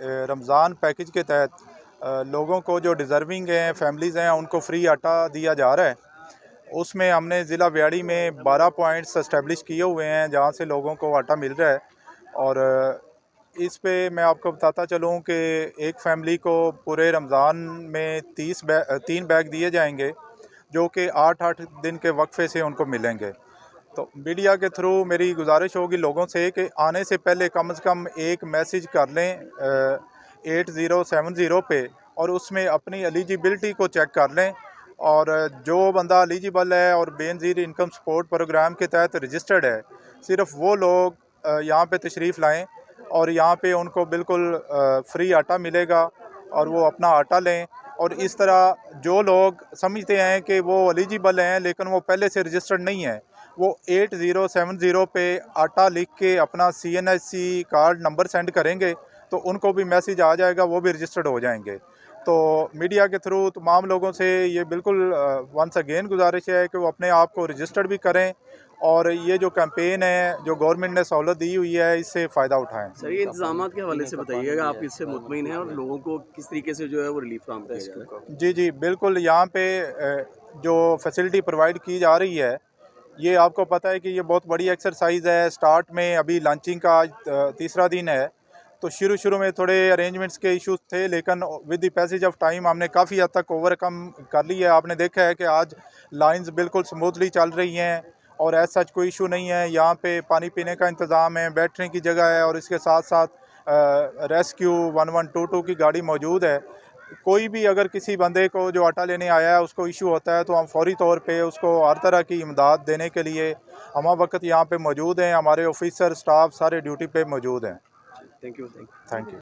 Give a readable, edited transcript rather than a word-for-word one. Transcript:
Ramzan package के तहत लोगों को जो डिज़र्विंग हैं फैमिलीज़ हैं उनको फ्री आटा दिया जा रहा है। उसमें हमने ज़िला व्याड़ी में 12 पॉइंट्स इस्टेब्लिश किए हुए हैं जहाँ से लोगों को आटा मिल रहा है। और इस पे मैं आपको बताता चलूँ कि एक फ़ैमिली को पूरे रमज़ान में 3 बैग दिए जाएंगे जो कि 8-8 दिन के वक्फे से उनको मिलेंगे। तो मीडिया के थ्रू मेरी गुजारिश होगी लोगों से कि आने से पहले कम से कम एक मैसेज कर लें 8070 पे, और उसमें अपनी एलिजिबिलिटी को चेक कर लें। और जो बंदा एलिजिबल है और बेनज़ीर इनकम सपोर्ट प्रोग्राम के तहत रजिस्टर्ड है, सिर्फ वो लोग यहाँ पे तशरीफ़ लाएं और यहाँ पे उनको बिल्कुल फ्री आटा मिलेगा और वो अपना आटा लें। और इस तरह जो लोग समझते हैं कि वो एलिजिबल हैं लेकिन वो पहले से रजिस्टर्ड नहीं है, वो 8070 पे आटा लिख के अपना CNHC कार्ड नंबर सेंड करेंगे तो उनको भी मैसेज आ जाएगा, वो भी रजिस्टर्ड हो जाएंगे। तो मीडिया के थ्रू तमाम लोगों से ये बिल्कुल वंस अगेन गुजारिश है कि वो अपने आप को रजिस्टर्ड भी करें और ये जो कैंपेन है जो गवर्नमेंट ने सहूलत दी हुई है इससे फ़ायदा उठाएं। सर, ये इंतजामात के हवाले से बताइएगा, आप इससे मुतमईन हैं और लोगों को किस तरीके से जो है वो रिलीफ फराहम किया जा रहा है? जी जी बिल्कुल, यहाँ पे जो फैसिलिटी प्रोवाइड की जा रही है ये आपको पता है कि ये बहुत बड़ी एक्सरसाइज है। स्टार्ट में अभी लॉन्चिंग का आज तीसरा दिन है, तो शुरू में थोड़े अरेंजमेंट्स के इश्यूज थे लेकिन with the passage of time हमने काफ़ी हद तक ओवरकम कर लिया है। आपने देखा है कि आज लाइंस बिल्कुल स्मूथली चल रही हैं और ऐसा सच कोई इशू नहीं है। यहाँ पे पानी पीने का इंतज़ाम है, बैठने की जगह है और इसके साथ साथ रेस्क्यू 1122 की गाड़ी मौजूद है। कोई भी अगर किसी बंदे को जो आटा लेने आया है उसको इशू होता है तो हम फौरी तौर पे उसको हर तरह की इमदाद देने के लिए हम वक्त यहाँ पे मौजूद हैं। हमारे ऑफिसर स्टाफ सारे ड्यूटी पे मौजूद हैं। Thank you. Thank you.